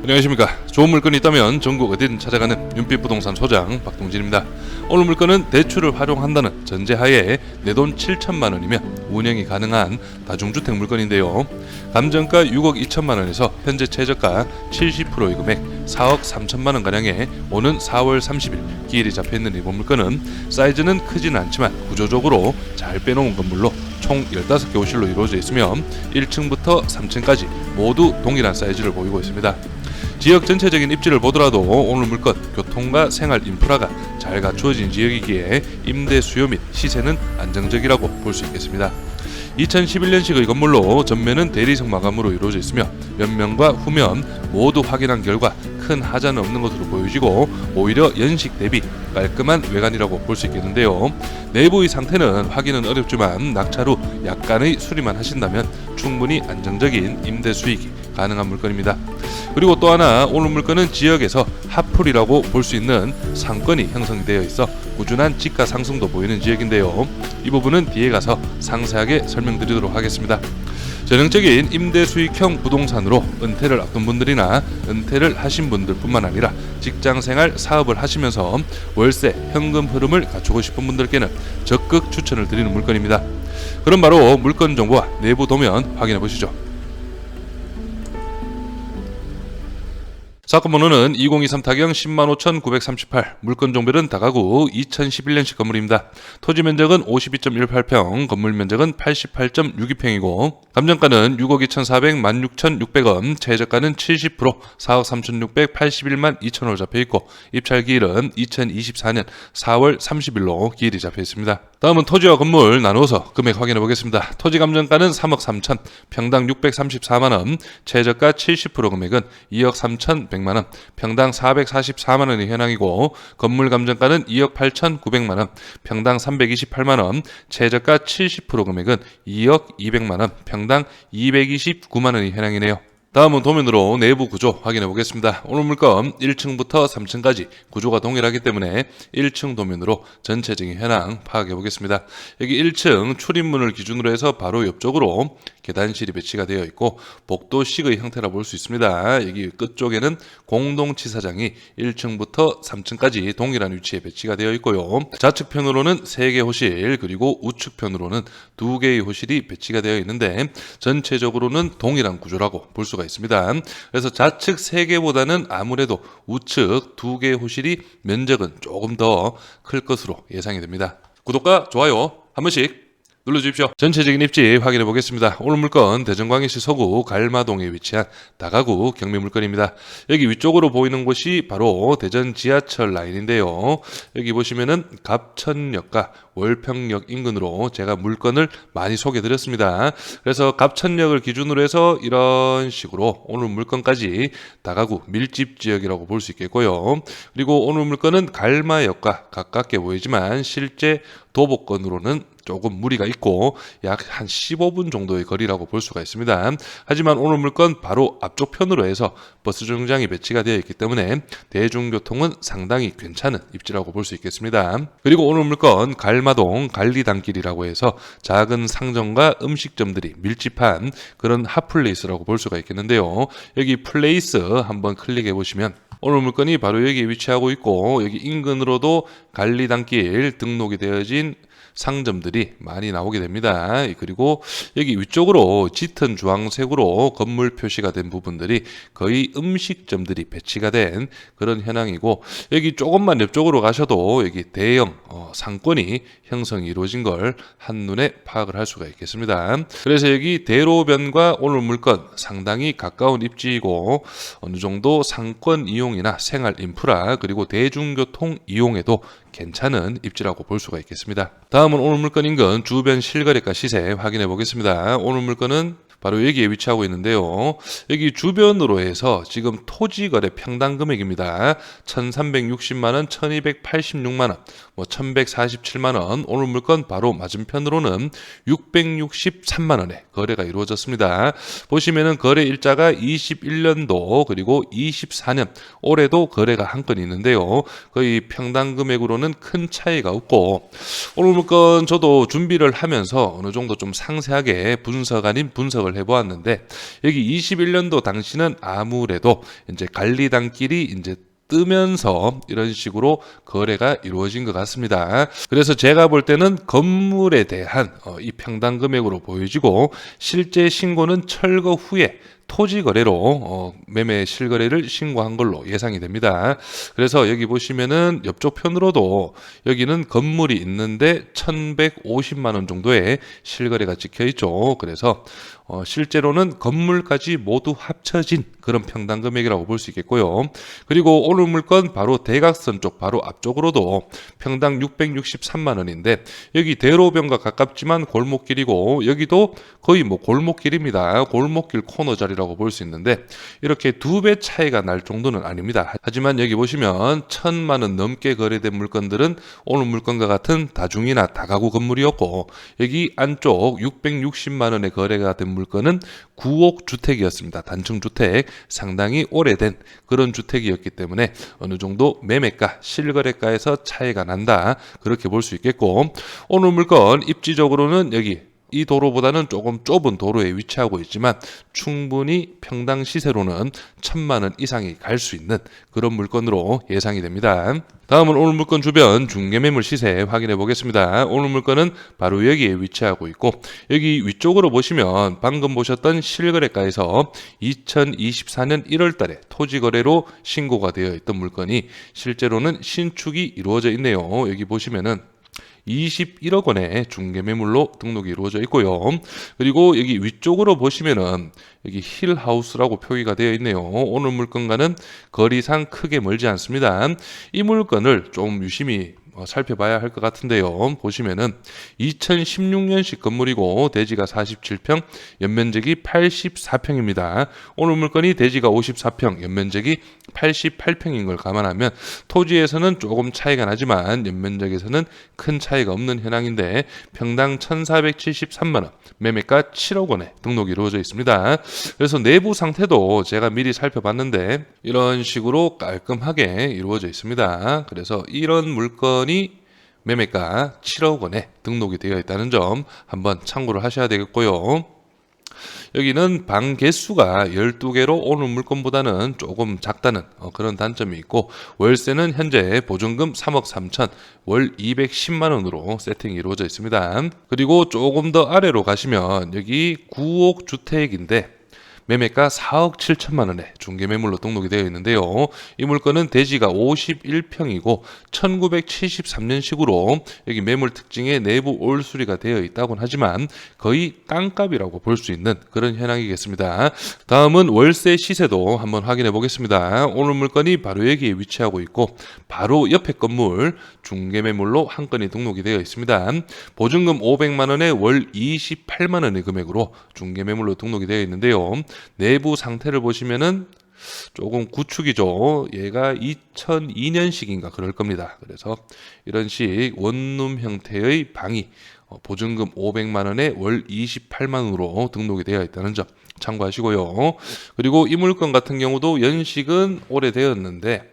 안녕하십니까. 좋은 물건이 있다면 전국 어디든 찾아가는 윤빛부동산 소장 박동진입니다. 오늘 물건은 대출을 활용한다는 전제하에 내 돈 7천만 원이면 운영이 가능한 다중주택 물건인데요. 감정가 6억 2천만 원에서 현재 최저가 70%의 금액 4억 3천만 원 가량에 오는 4월 30일 기일이 잡혀있는 이번 물건은 사이즈는 크지는 않지만 구조적으로 잘 빼놓은 건물로 총 15개 호실로 이루어져 있으며 1층부터 3층까지 모두 동일한 사이즈를 보이고 있습니다. 지역 전체적인 입지를 보더라도 오늘 물건 교통과 생활 인프라가 잘 갖추어진 지역이기에 임대 수요 및 시세는 안정적이라고 볼 수 있겠습니다. 2011년식의 건물로 전면은 대리석 마감으로 이루어져 있으며 옆면과 후면 모두 확인한 결과 큰 하자는 없는 것으로 보여지고 오히려 연식 대비 깔끔한 외관이라고 볼 수 있겠는데요. 내부의 상태는 확인은 어렵지만 낙찰 후 약간의 수리만 하신다면 충분히 안정적인 임대 수익이 가능한 물건입니다. 그리고 또 하나 오늘 물건은 지역에서 핫플이라고 볼 수 있는 상권이 형성되어 있어 꾸준한 지가 상승도 보이는 지역인데요. 이 부분은 뒤에 가서 상세하게 설명드리도록 하겠습니다. 전형적인 임대 수익형 부동산으로 은퇴를 앞둔 분들이나 은퇴를 하신 분들 뿐만 아니라 직장생활 사업을 하시면서 월세 현금 흐름을 갖추고 싶은 분들께는 적극 추천을 드리는 물건입니다. 그럼 바로 물건 정보와 내부 도면 확인해 보시죠. 사건 번호는 2023 타경 105,938, 물건 종별은 다가구 2011년식 건물입니다. 토지 면적은 52.18평, 건물 면적은 88.62평이고 감정가는 6억 2,400, 16,600원, 최저가는 70%, 4억 3,681만 2천원으로 잡혀있고 입찰 기일은 2024년 4월 30일로 기일이 잡혀있습니다. 다음은 토지와 건물 나누어서 금액 확인해 보겠습니다. 토지 감정가는 3억 3천, 평당 634만원, 최저가 70% 금액은 2억 3,100만원, 평당 444만원이 현황이고 건물 감정가는 2억 8,900만원, 평당 328만원, 최저가 70% 금액은 2억 200만원, 평당 229만원이 현황이네요. 다음은 도면으로 내부 구조 확인해 보겠습니다. 오늘 물건 1층부터 3층까지 구조가 동일하기 때문에 1층 도면으로 전체적인 현황 파악해 보겠습니다. 여기 1층 출입문을 기준으로 해서 바로 옆쪽으로 계단실이 배치가 되어 있고 복도식의 형태라 볼 수 있습니다. 여기 끝쪽에는 공동치사장이 1층부터 3층까지 동일한 위치에 배치가 되어 있고요. 좌측편으로는 3개 호실 그리고 우측편으로는 2개의 호실이 배치가 되어 있는데 전체적으로는 동일한 구조라고 볼 수가 있습니다. 그래서 좌측 3개보다는 아무래도 우측 2개의 호실이 면적은 조금 더 클 것으로 예상이 됩니다. 구독과 좋아요 한 번씩 눌러주십시오. 전체적인 입지 확인해 보겠습니다. 오늘 물건 대전광역시 서구 갈마동에 위치한 다가구 경매 물건입니다. 여기 위쪽으로 보이는 곳이 바로 대전 지하철 라인인데요. 여기 보시면은 갑천역과 월평역 인근으로 제가 물건을 많이 소개해 드렸습니다. 그래서 갑천역을 기준으로 해서 이런 식으로 오늘 물건까지 다가구 밀집 지역이라고 볼 수 있겠고요. 그리고 오늘 물건은 갈마역과 가깝게 보이지만 실제 도보권으로는 조금 무리가 있고 약 한 15분 정도의 거리라고 볼 수가 있습니다. 하지만 오늘 물건 바로 앞쪽 편으로 해서 버스 정류장이 배치가 되어 있기 때문에 대중교통은 상당히 괜찮은 입지라고 볼 수 있겠습니다. 그리고 오늘 물건 갈마동 관리단길이라고 해서 작은 상점과 음식점들이 밀집한 그런 핫플레이스라고 볼 수가 있겠는데요. 여기 플레이스 한번 클릭해 보시면 오늘 물건이 바로 여기에 위치하고 있고 여기 인근으로도 관리단길 등록이 되어진 상점들이 많이 나오게 됩니다. 그리고 여기 위쪽으로 짙은 주황색으로 건물 표시가 된 부분들이 거의 음식점들이 배치가 된 그런 현황이고 여기 조금만 옆쪽으로 가셔도 여기 대형 상권이 형성이 이루어진 걸 한눈에 파악을 할 수가 있겠습니다. 그래서 여기 대로변과 오늘 물건 상당히 가까운 입지이고 어느 정도 상권 이용이나 생활 인프라 그리고 대중교통 이용에도 괜찮은 입지라고 볼 수가 있겠습니다. 다음은 오늘 물건 인근 주변 실거래가 시세 확인해 보겠습니다. 오늘 물건은 바로 여기에 위치하고 있는데요. 여기 주변으로 해서 지금 토지거래 평당 금액입니다. 1,360만원, 1,286만원, 1,147만원. 오늘 물건 바로 맞은편으로는 663만원에 거래가 이루어졌습니다. 보시면은 거래 일자가 21년도 그리고 24년 올해도 거래가 한 건 있는데요. 거의 평당 금액으로는 큰 차이가 없고 오늘 물건 저도 준비를 하면서 어느 정도 좀 상세하게 분석 아닌 분석을 분석을 해보았는데 여기 21년도 당시는 아무래도 이제 관리단끼리 이제 뜨면서 이런 식으로 거래가 이루어진 것 같습니다. 그래서 제가 볼 때는 건물에 대한 이 평당 금액으로 보여지고 실제 신고는 철거 후에 토지 거래로 매매 실거래를 신고한 걸로 예상이 됩니다. 그래서 여기 보시면은 옆쪽 편으로도 여기는 건물이 있는데 1,150만 원 정도의 실거래가 찍혀 있죠. 그래서 실제로는 건물까지 모두 합쳐진 그런 평당 금액이라고 볼 수 있겠고요. 그리고 오늘 물건 바로 대각선 쪽 바로 앞쪽으로도 평당 663만 원인데 여기 대로변과 가깝지만 골목길이고 여기도 거의 뭐 골목길입니다. 골목길 코너 자리라고 볼 수 있는데 이렇게 2배 차이가 날 정도는 아닙니다. 하지만 여기 보시면 1,000만 원 넘게 거래된 물건들은 오늘 물건과 같은 다중이나 다가구 건물이었고 여기 안쪽 660만 원에 거래가 된 물건은 9옥 주택이었습니다. 단층 주택 상당히 오래된 그런 주택이었기 때문에 어느 정도 매매가 실거래가에서 차이가 난다 그렇게 볼 수 있겠고 오늘 물건 입지적으로는 여기 이 도로보다는 조금 좁은 도로에 위치하고 있지만 충분히 평당 시세로는 1,000만 원 이상이 갈 수 있는 그런 물건으로 예상이 됩니다. 다음은 오늘 물건 주변 중개매물 시세 확인해 보겠습니다. 오늘 물건은 바로 여기에 위치하고 있고 여기 위쪽으로 보시면 방금 보셨던 실거래가에서 2024년 1월 달에 토지 거래로 신고가 되어 있던 물건이 실제로는 신축이 이루어져 있네요. 여기 보시면은 21억 원의 중개매물로 등록이 이루어져 있고요. 그리고 여기 위쪽으로 보시면은 여기 힐하우스라고 표기가 되어 있네요. 오늘 물건과는 거리상 크게 멀지 않습니다. 이 물건을 좀 유심히 살펴봐야 할 것 같은데요. 보시면은 2016년식 건물이고 대지가 47평, 연면적이 84평입니다. 오늘 물건이 대지가 54평, 연면적이 88평인 걸 감안하면 토지에서는 조금 차이가 나지만 연면적에서는 큰 차이가 없는 현황인데 평당 1,473만 원, 매매가 7억 원에 등록이 이루어져 있습니다. 그래서 내부 상태도 제가 미리 살펴봤는데 이런 식으로 깔끔하게 이루어져 있습니다. 그래서 이런 물건이 매매가 7억 원에 등록이 되어 있다는 점 한번 참고를 하셔야 되겠고요. 여기는 방 개수가 12개로 오늘 물건보다는 조금 작다는 그런 단점이 있고 월세는 현재 보증금 3억 3천, 월 210만 원으로 세팅이 이루어져 있습니다. 그리고 조금 더 아래로 가시면 여기 9옥 주택인데 매매가 4억 7천만 원에 중개매물로 등록이 되어 있는데요. 이 물건은 대지가 51평이고 1973년식으로 여기 매물 특징에 내부 올수리가 되어 있다곤 하지만 거의 땅값이라고 볼 수 있는 그런 현황이겠습니다. 다음은 월세 시세도 한번 확인해 보겠습니다. 오늘 물건이 바로 여기에 위치하고 있고 바로 옆에 건물 중개매물로 한 건이 등록이 되어 있습니다. 보증금 500만 원에 월 28만 원의 금액으로 중개매물로 등록이 되어 있는데요. 내부 상태를 보시면은 조금 구축이죠. 얘가 2002년식인가 그럴 겁니다. 그래서 이런 식 원룸 형태의 방이 보증금 500만 원에 월 28만 원으로 등록이 되어 있다는 점 참고하시고요. 그리고 이 물건 같은 경우도 연식은 오래되었는데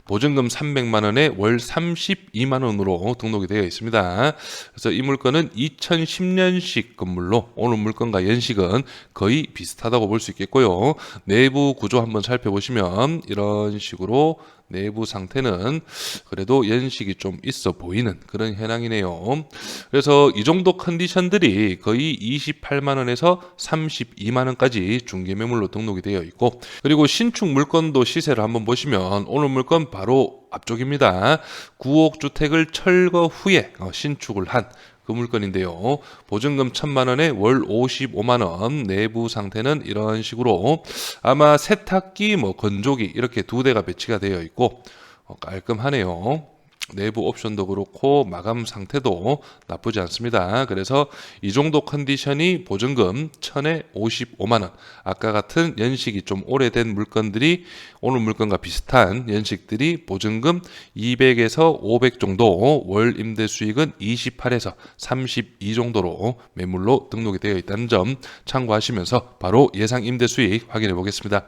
보증금 300만 원에 월 32만 원으로 등록이 되어 있습니다. 그래서 이 물건은 2010년식 건물로 오늘 물건과 연식은 거의 비슷하다고 볼 수 있겠고요. 내부 구조 한번 살펴보시면 이런 식으로 내부 상태는 그래도 연식이 좀 있어 보이는 그런 현황이네요. 그래서 이 정도 컨디션들이 거의 28만 원에서 32만 원까지 중개매물로 등록이 되어 있고 그리고 신축 물건도 시세를 한번 보시면 오늘 물건 바로 앞쪽입니다. 9옥 주택을 철거 후에 신축을 한 그 물건인데요. 보증금 1,000만 원에 월 55만 원, 내부 상태는 이런 식으로 아마 세탁기, 건조기 이렇게 2대가 배치가 되어 있고 깔끔하네요. 내부 옵션도 그렇고 마감 상태도 나쁘지 않습니다. 그래서 이 정도 컨디션이 보증금 1,000에 55만 원. 아까 같은 연식이 좀 오래된 물건들이 오늘 물건과 비슷한 연식들이 보증금 200에서 500 정도, 월 임대 수익은 28에서 32 정도로 매물로 등록이 되어 있다는 점 참고하시면서 바로 예상 임대 수익 확인해 보겠습니다.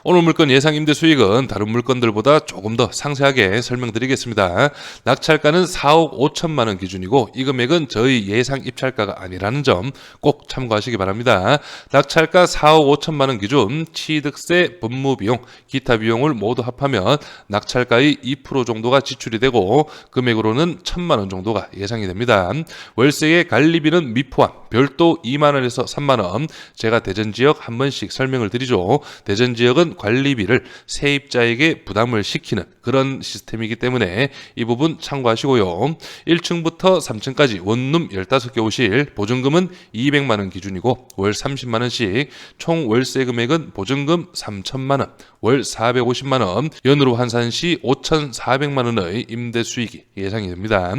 오늘 물건 예상 임대 수익은 다른 물건들보다 조금 더 상세하게 설명드리겠습니다. 낙찰가는 4억 5천만 원 기준이고 이 금액은 저희 예상 입찰가가 아니라는 점 꼭 참고하시기 바랍니다. 낙찰가 4억 5천만 원 기준 취득세, 법무비용, 기타 비용을 모두 합하면 낙찰가의 2% 정도가 지출이 되고 금액으로는 1,000만 원 정도가 예상이 됩니다. 월세의 관리비는 미포함 별도 2만 원에서 3만 원. 제가 대전 지역 한 번씩 설명을 드리죠. 대전 지역은 관리비를 세입자에게 부담을 시키는 그런 시스템이기 때문에 이 부분 참고하시고요. 1층부터 3층까지 원룸 15개 오실 보증금은 200만 원 기준이고 월 30만 원씩 총 월세 금액은 보증금 3천만 원, 월 450만 원, 연으로 환산 시 5,400만 원의 임대 수익이 예상이 됩니다.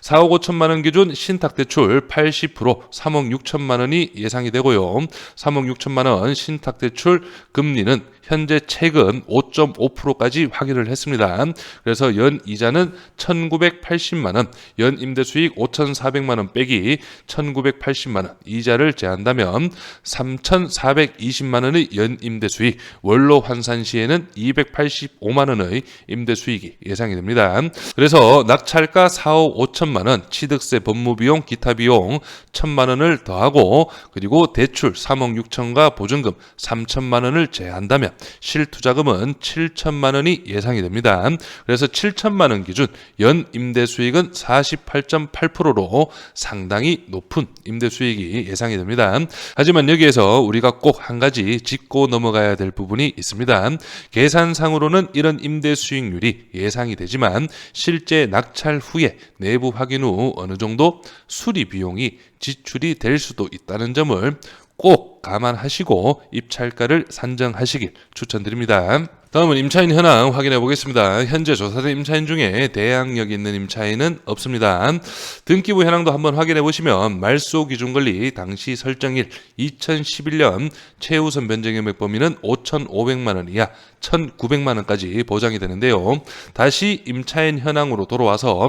4억 5천만 원 기준 신탁 대출 80% 3억 6천만 원이 예상이 되고요. 3억 6천만 원 신탁 대출 금리는 현재 최근 5.5%까지 확인을 했습니다. 그래서 연 이자는 1,980만 원, 연 임대 수익 5,400만 원 빼기 1,980만 원 이자를 제한다면 3,420만 원의 연 임대 수익, 월로 환산 시에는 285만 원의 임대 수익이 예상이 됩니다. 그래서 낙찰가 4억 5천만 원, 취득세, 법무비용, 기타 비용 1,000만 원을 더하고 그리고 대출 3억 6천과 보증금 3천만 원을 제한다면 실투자금은 7천만 원이 예상이 됩니다. 그래서 7천만 원 기준 연 임대 수익은 48.8%로 상당히 높은 임대 수익이 예상이 됩니다. 하지만 여기에서 우리가 꼭 한 가지 짚고 넘어가야 될 부분이 있습니다. 계산상으로는 이런 임대 수익률이 예상이 되지만 실제 낙찰 후에 내부 확인 후 어느 정도 수리 비용이 지출이 될 수도 있다는 점을 꼭 감안하시고 입찰가를 산정하시길 추천드립니다. 다음은 임차인 현황 확인해 보겠습니다. 현재 조사된 임차인 중에 대항력 있는 임차인은 없습니다. 등기부 현황도 한번 확인해 보시면 말소 기준 권리 당시 설정일 2011년 최우선 변제 금액 범위는 5,500만 원 이하 1,900만 원까지 보장이 되는데요. 다시 임차인 현황으로 돌아와서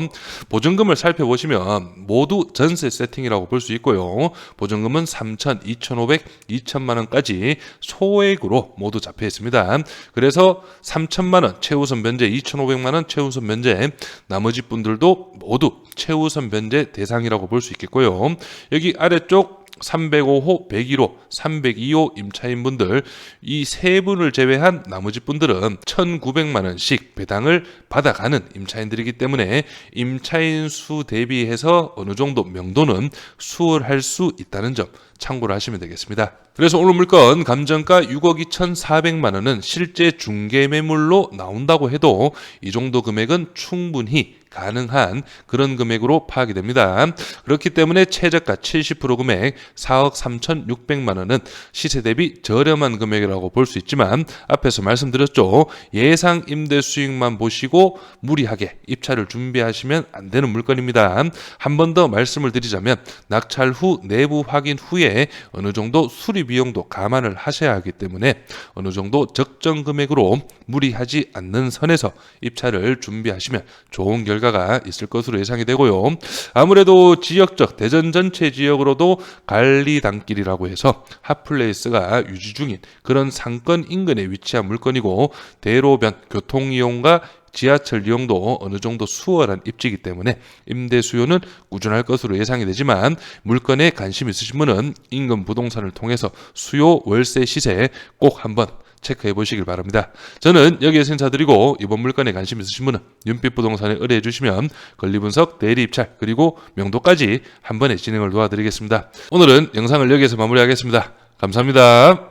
보증금을 살펴보시면 모두 전세 세팅이라고 볼 수 있고요. 보증금은 3,000, 2,500, 2천만 원까지 소액으로 모두 잡혀 있습니다. 그래서 3천만 원 최우선 변제, 2,500만 원 최우선 변제, 나머지 분들도 모두 최우선 변제 대상이라고 볼 수 있겠고요. 여기 아래쪽 305호, 101호, 302호 임차인분들 이 세 분을 제외한 나머지 분들은 1,900만 원씩 배당을 받아가는 임차인들이기 때문에 임차인 수 대비해서 어느 정도 명도는 수월할 수 있다는 점 참고를 하시면 되겠습니다. 그래서 오늘 물건 감정가 6억 2,400만 원은 실제 중개 매물로 나온다고 해도 이 정도 금액은 충분히 가능한 그런 금액으로 파악이 됩니다. 그렇기 때문에 최저가 70% 금액 4억 3,600만 원은 시세 대비 저렴한 금액이라고 볼 수 있지만 앞에서 말씀드렸죠. 예상 임대 수익만 보시고 무리하게 입찰을 준비하시면 안 되는 물건입니다. 한 번 더 말씀을 드리자면 낙찰 후 내부 확인 후에 어느 정도 수리 비용도 감안을 하셔야 하기 때문에 어느 정도 적정 금액으로 무리하지 않는 선에서 입찰을 준비하시면 좋은 결과가 있을 것으로 예상이 되고요. 아무래도 지역적 대전 전체 지역으로도 관리단길이라고 해서 핫플레이스가 유지 중인 그런 상권 인근에 위치한 물건이고 대로변 교통 이용과 지하철 이용도 어느 정도 수월한 입지이기 때문에 임대 수요는 꾸준할 것으로 예상이 되지만 물건에 관심 있으신 분은 인근 부동산을 통해서 수요 월세 시세 꼭 한번 체크해 보시길 바랍니다. 저는 여기에서 인사드리고 이번 물건에 관심 있으신 분은 윤빛부동산에 의뢰해 주시면 권리분석, 대리입찰 그리고 명도까지 한 번에 진행을 도와드리겠습니다. 오늘은 영상을 여기에서 마무리하겠습니다. 감사합니다.